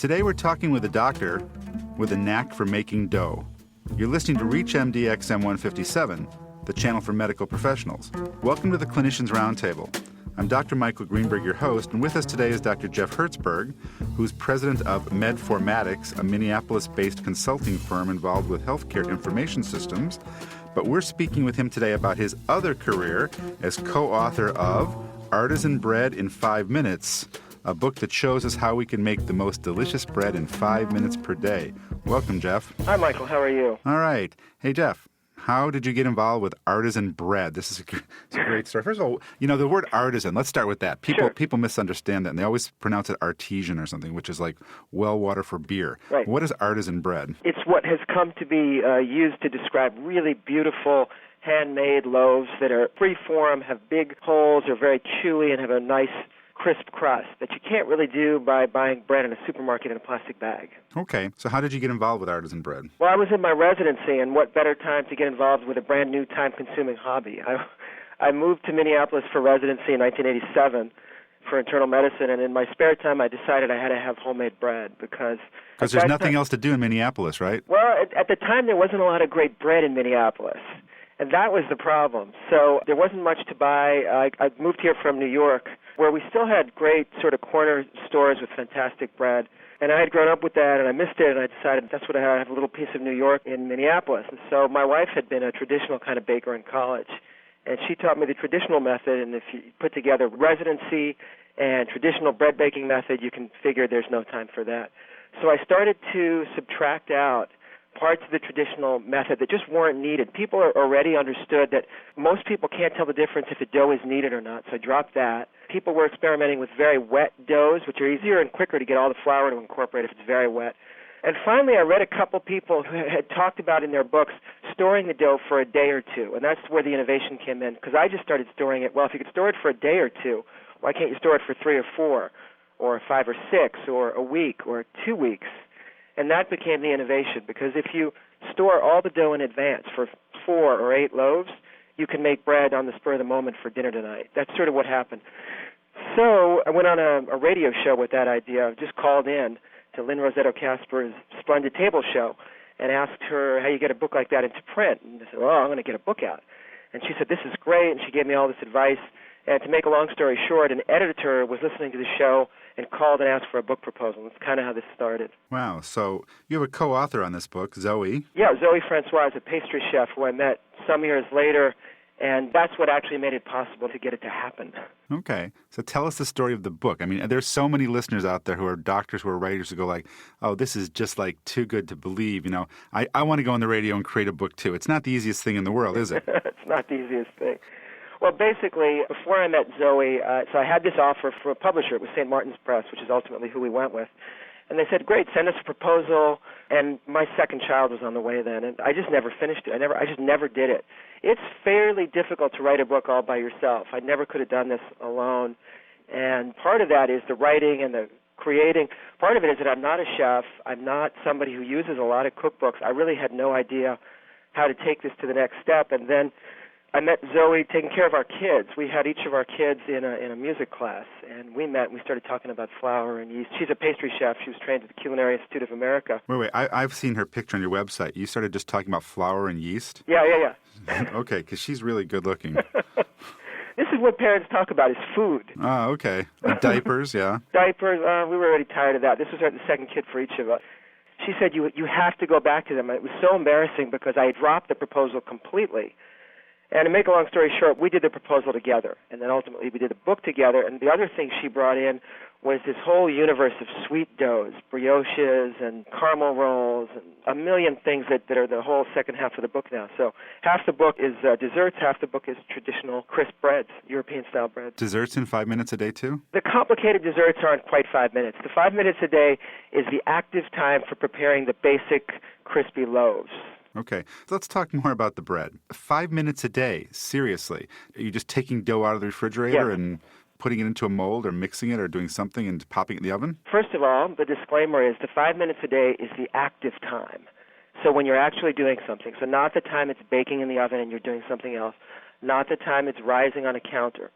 Today we're talking with a doctor with a knack for making dough. You're listening to ReachMD XM157, the channel for medical professionals. Welcome to the Clinicians Roundtable. I'm Dr. Michael Greenberg, your host, and with us today is Dr. Jeff Hertzberg, who's president of Medformatics, a Minneapolis-based consulting firm involved with healthcare information systems. But we're speaking with him today about his other career as co-author of Artisan Bread in 5 Minutes, a book that shows us how we can make the most delicious bread in 5 minutes per day. Welcome, Jeff. Hi, Michael. How are you? All right. Hey, Jeff, how did you get involved with Artisan Bread? This is a great story. First of all, the word artisan, let's start with that. People misunderstand that, and they always pronounce it artesian or something, which is like well water for beer. Right. What is artisan bread? It's what has come to be used to describe really beautiful handmade loaves that are free-form, have big holes, are very chewy, and have a nice crisp crust that you can't really do by buying bread in a supermarket in a plastic bag. Okay, so how did you get involved with artisan bread? Well, I was in my residency, and what better time to get involved with a brand new time-consuming hobby. I moved to Minneapolis for residency in 1987 for internal medicine, and in my spare time I decided I had to have homemade bread because there's nothing else to do in Minneapolis, right? Well, at the time there wasn't a lot of great bread in Minneapolis. And that was the problem. So there wasn't much to buy. I moved here from New York, where we still had great sort of corner stores with fantastic bread. And I had grown up with that, and I missed it, and I decided that's what I had, have a little piece of New York in Minneapolis. And so my wife had been a traditional kind of baker in college, and she taught me the traditional method, and if you put together residency and traditional bread baking method, you can figure there's no time for that. So I started to subtract out parts of the traditional method that just weren't needed. People already understood that most people can't tell the difference if a dough is kneaded or not, so I dropped that. People were experimenting with very wet doughs, which are easier and quicker to get all the flour to incorporate if it's very wet. And finally, I read a couple people who had talked about in their books storing the dough for a day or two, and that's where the innovation came in, because I just started storing it. Well, if you could store it for a day or two, why can't you store it for 3 or 4 or 5 or 6 or a week or 2 weeks? And that became the innovation, because if you store all the dough in advance for 4 or 8 loaves, you can make bread on the spur of the moment for dinner tonight. That's sort of what happened. So I went on a radio show with that idea. I just called in to Lynn Rossetto Kasper's Splendid Table Show and asked her how you get a book like that into print. And I said, well, I'm going to get a book out. And she said, this is great, and she gave me all this advice. And to make a long story short, an editor was listening to the show and called and asked for a book proposal. That's kind of how this started. Wow. So you have a co-author on this book, Zoe. Yeah, Zoe Francois is a pastry chef who I met some years later, and that's what actually made it possible to get it to happen. Okay. So tell us the story of the book. I mean, there's so many listeners out there who are doctors, who are writers, who go like, oh, this is just like too good to believe. I want to go on the radio and create a book too. It's not the easiest thing in the world, is it? It's not the easiest thing. Well, basically, before I met Zoe, so I had this offer from a publisher. It was St. Martin's Press, which is ultimately who we went with. And they said, great, send us a proposal. And my second child was on the way then, and I just never finished it. I just never did it. It's fairly difficult to write a book all by yourself. I never could have done this alone. And part of that is the writing and the creating. Part of it is that I'm not a chef. I'm not somebody who uses a lot of cookbooks. I really had no idea how to take this to the next step. And then I met Zoe taking care of our kids. We had each of our kids in a music class, and we met and we started talking about flour and yeast. She's a pastry chef. She was trained at the Culinary Institute of America. Wait, I've seen her picture on your website. You started just talking about flour and yeast? Yeah. Okay, because she's really good looking. This is what parents talk about, is food. Oh, okay. And diapers, yeah. Diapers, we were already tired of that. This was the second kid for each of us. She said, you have to go back to them. And it was so embarrassing because I dropped the proposal completely. And to make a long story short, we did the proposal together, and then ultimately we did the book together. And the other thing she brought in was this whole universe of sweet doughs, brioches and caramel rolls, and a million things that are the whole second half of the book now. So half the book is desserts, half the book is traditional crisp breads, European-style breads. Desserts in 5 minutes a day, too? The complicated desserts aren't quite 5 minutes. The 5 minutes a day is the active time for preparing the basic crispy loaves. Okay, so let's talk more about the bread. 5 minutes a day, seriously. Are you just taking dough out of the refrigerator and putting it into a mold or mixing it or doing something and popping it in the oven? First of all, the disclaimer is the 5 minutes a day is the active time. So when you're actually doing something, so not the time it's baking in the oven and you're doing something else, not the time it's rising on a counter.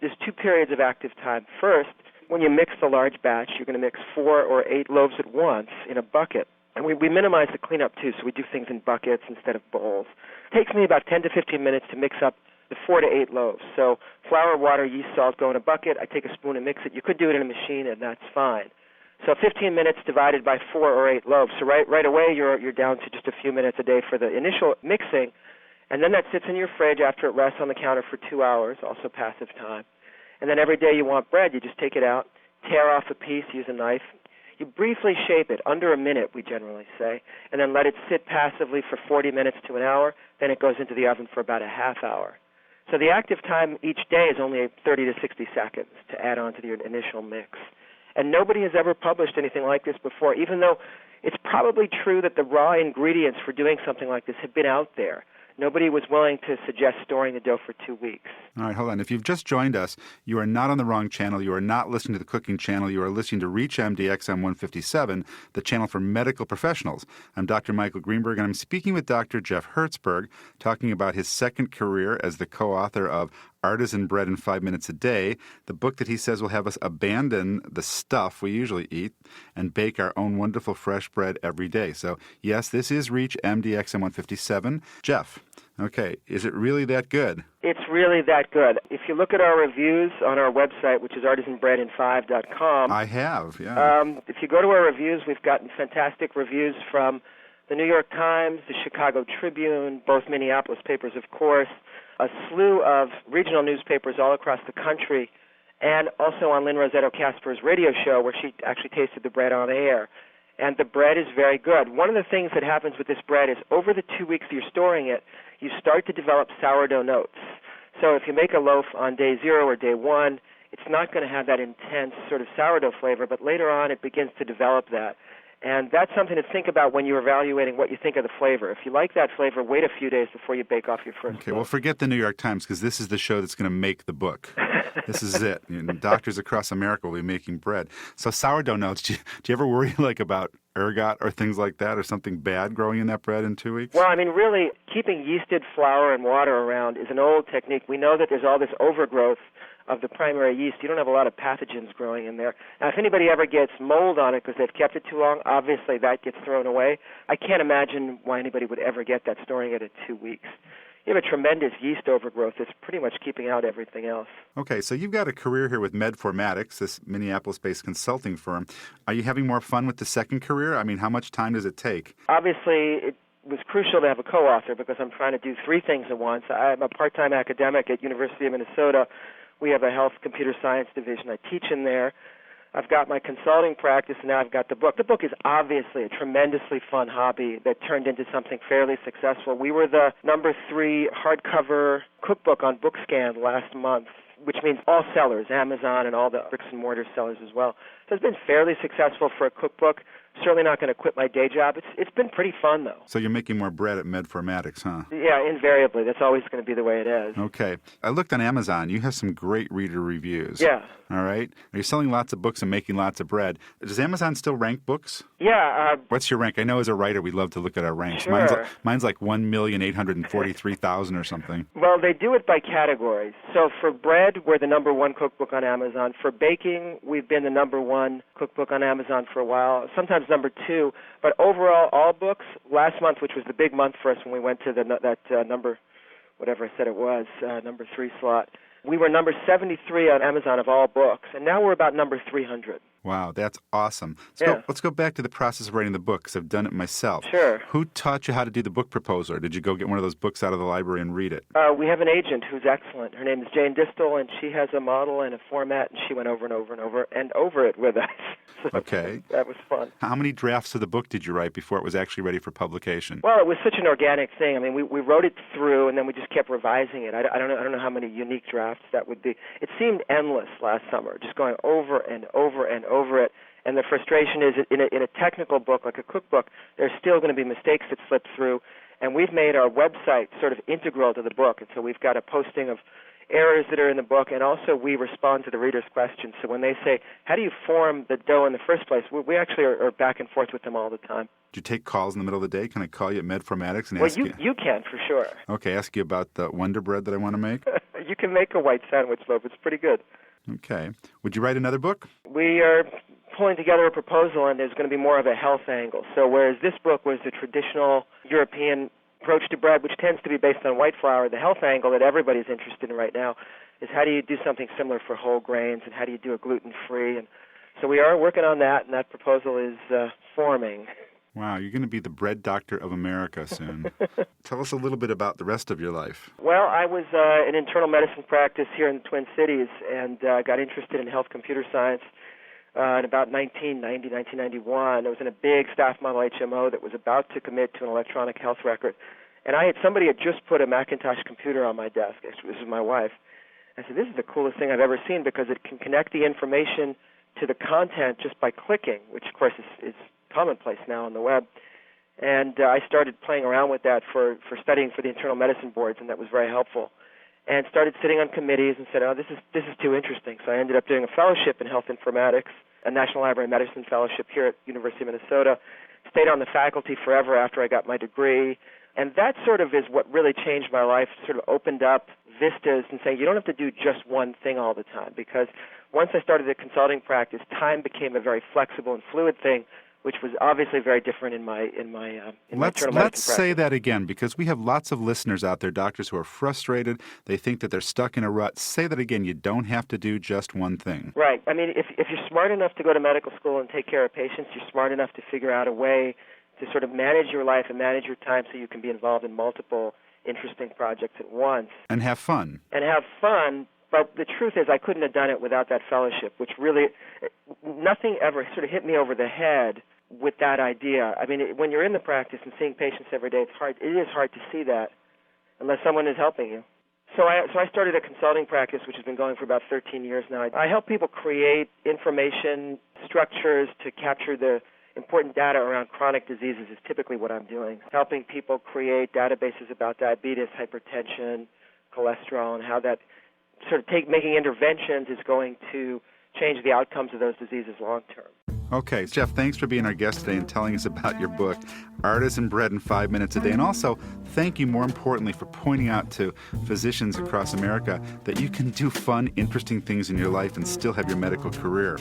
There's 2 periods of active time. First, when you mix the large batch, you're going to mix 4 or 8 loaves at once in a bucket. And we minimize the cleanup, too, so we do things in buckets instead of bowls. It takes me about 10 to 15 minutes to mix up the 4 to 8 loaves. So flour, water, yeast, salt go in a bucket. I take a spoon and mix it. You could do it in a machine, and that's fine. So 15 minutes divided by 4 or 8 loaves. So right away, you're down to just a few minutes a day for the initial mixing, and then that sits in your fridge after it rests on the counter for 2 hours, also passive time. And then every day you want bread, you just take it out, tear off a piece, use a knife. You briefly shape it, under a minute, we generally say, and then let it sit passively for 40 minutes to an hour. Then it goes into the oven for about a half hour. So the active time each day is only 30 to 60 seconds to add on to your initial mix. And nobody has ever published anything like this before, even though it's probably true that the raw ingredients for doing something like this have been out there. Nobody was willing to suggest storing the dough for 2 weeks. All right, hold on. If you've just joined us, you are not on the wrong channel. You are not listening to the cooking channel. You are listening to ReachMD XM157, the channel for medical professionals. I'm Dr. Michael Greenberg, and I'm speaking with Dr. Jeff Hertzberg, talking about his second career as the co-author of Artisan Bread in 5 Minutes a Day, the book that he says will have us abandon the stuff we usually eat and bake our own wonderful fresh bread every day. So, yes, this is ReachMD XM157. Jeff, okay, is it really that good? It's really that good. If you look at our reviews on our website, which is artisanbreadin5.com. I have, yeah. If you go to our reviews, we've gotten fantastic reviews from the New York Times, the Chicago Tribune, both Minneapolis papers, of course, a slew of regional newspapers all across the country, and also on Lynn Rossetto Kasper's radio show where she actually tasted the bread on air. And the bread is very good. One of the things that happens with this bread is over the 2 weeks that you're storing it, you start to develop sourdough notes. So if you make a loaf on day 0 or day 1, it's not going to have that intense sort of sourdough flavor, but later on it begins to develop that. And that's something to think about when you're evaluating what you think of the flavor. If you like that flavor, wait a few days before you bake off your first Okay, loaf. well, forget the New York Times, because this is the show that's going to make the book. This is it. You know, doctors across America will be making bread. So sourdough notes, do you ever worry about ergot or things like that, or something bad growing in that bread in 2 weeks? Well, I mean, really, keeping yeasted flour and water around is an old technique. We know that there's all this overgrowth of the primary yeast. You don't have a lot of pathogens growing in there. Now, if anybody ever gets mold on it because they've kept it too long, obviously that gets thrown away. I can't imagine why anybody would ever get that storing it at 2 weeks. You have a tremendous yeast overgrowth that's pretty much keeping out everything else. Okay, so you've got a career here with Medformatics, this Minneapolis-based consulting firm. Are you having more fun with the second career? I mean, how much time does it take? Obviously, it was crucial to have a co-author because I'm trying to do 3 things at once. I'm a part-time academic at University of Minnesota. We have a health computer science division. I teach in there. I've got my consulting practice, and now I've got the book. The book is obviously a tremendously fun hobby that turned into something fairly successful. We were the number 3 hardcover cookbook on BookScan last month, which means all sellers, Amazon and all the bricks-and-mortar sellers as well. So it's been fairly successful for a cookbook. Certainly not going to quit my day job. It's been pretty fun, though. So you're making more bread at Medformatics, huh? Yeah, invariably. That's always going to be the way it is. Okay. I looked on Amazon. You have some great reader reviews. Yeah. All right. You're selling lots of books and making lots of bread. Does Amazon still rank books? Yeah. What's your rank? I know as a writer we love to look at our ranks. Sure. Mine's like 1,843,000 or something. Well, they do it by categories. So for bread, we're the number 1 cookbook on Amazon. For baking, we've been the number 1 cookbook on Amazon for a while, sometimes number 2. But overall, all books, last month, which was the big month for us when we went to that number, whatever I said it was, number 3 slot, we were number 73 on Amazon of all books, and now we're about number 300. Wow, that's awesome. Let's go back to the process of writing the book, because I've done it myself. Sure. Who taught you how to do the book proposal, or did you go get one of those books out of the library and read it? We have an agent who's excellent. Her name is Jane Distel, and she has a model and a format, and she went over and over and over and over it with us. So okay. That was fun. How many drafts of the book did you write before it was actually ready for publication? Well, it was such an organic thing. I mean, we wrote it through, and then we just kept revising it. I don't know how many unique drafts that would be. It seemed endless last summer, just going over and over and over it. And the frustration is in a technical book like a cookbook, there's still going to be mistakes that slip through. And we've made our website sort of integral to the book. And so we've got a posting of errors that are in the book, and also we respond to the reader's questions. So when they say, how do you form the dough in the first place, we actually are back and forth with them all the time. Do you take calls in the middle of the day? Can I call you at Medformatics and ask you? Well, you can, for sure. Okay, ask you about the Wonder Bread that I want to make? You can make a white sandwich loaf. It's pretty good. Okay. Would you write another book? We are pulling together a proposal, and there's going to be more of a health angle. So whereas this book was the traditional European approach to bread, which tends to be based on white flour, the health angle that everybody's interested in right now is how do you do something similar for whole grains, and how do you do it gluten-free. And so we are working on that, and that proposal is forming. Wow, you're going to be the bread doctor of America soon. Tell us a little bit about the rest of your life. Well, I was in internal medicine practice here in the Twin Cities, and got interested in health computer science in about 1991. I was in a big staff model HMO that was about to commit to an electronic health record. And somebody had just put a Macintosh computer on my desk. Actually, this was my wife. I said, this is the coolest thing I've ever seen because it can connect the information to the content just by clicking, which, of course, is commonplace now on the web. And I started playing around with that for studying for the internal medicine boards, and that was very helpful. And started sitting on committees and said, this is too interesting. So I ended up doing a fellowship in Health Informatics, a National Library of Medicine fellowship here at University of Minnesota. Stayed on the faculty forever after I got my degree. And that sort of is what really changed my life, sort of opened up vistas and saying you don't have to do just one thing all the time. Because once I started the consulting practice, time became a very flexible and fluid thing, which was obviously very different in my internal medicine practice. Let's say that again, because we have lots of listeners out there, doctors who are frustrated. They think that they're stuck in a rut. Say that again. You don't have to do just one thing. Right. I mean, if you're smart enough to go to medical school and take care of patients, you're smart enough to figure out a way to sort of manage your life and manage your time so you can be involved in multiple interesting projects at once. And have fun. But the truth is I couldn't have done it without that fellowship, which really, nothing ever sort of hit me over the head with that idea. I mean, when you're in the practice and seeing patients every day, it is hard to see that unless someone is helping you. So I started a consulting practice, which has been going for about 13 years now. I help people create information structures to capture the important data around chronic diseases is typically what I'm doing. Helping people create databases about diabetes, hypertension, cholesterol, and how that sort of making interventions is going to change the outcomes of those diseases long term. Okay, Jeff, thanks for being our guest today and telling us about your book, Artisan Bread in 5 Minutes a Day. And also, thank you more importantly for pointing out to physicians across America that you can do fun, interesting things in your life and still have your medical career.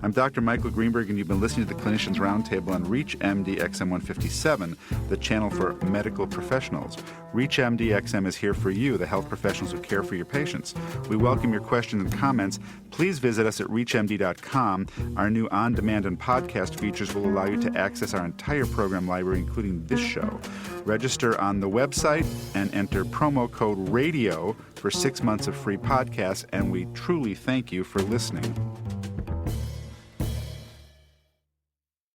I'm Dr. Michael Greenberg, and you've been listening to the Clinicians Roundtable on ReachMD XM157, the channel for medical professionals. ReachMD XM is here for you, the health professionals who care for your patients. We welcome your questions and comments. Please visit us at reachmd.com. Our new on-demand and podcast features will allow you to access our entire program library, including this show. Register on the website and enter promo code RADIO for 6 months of free podcasts, and we truly thank you for listening.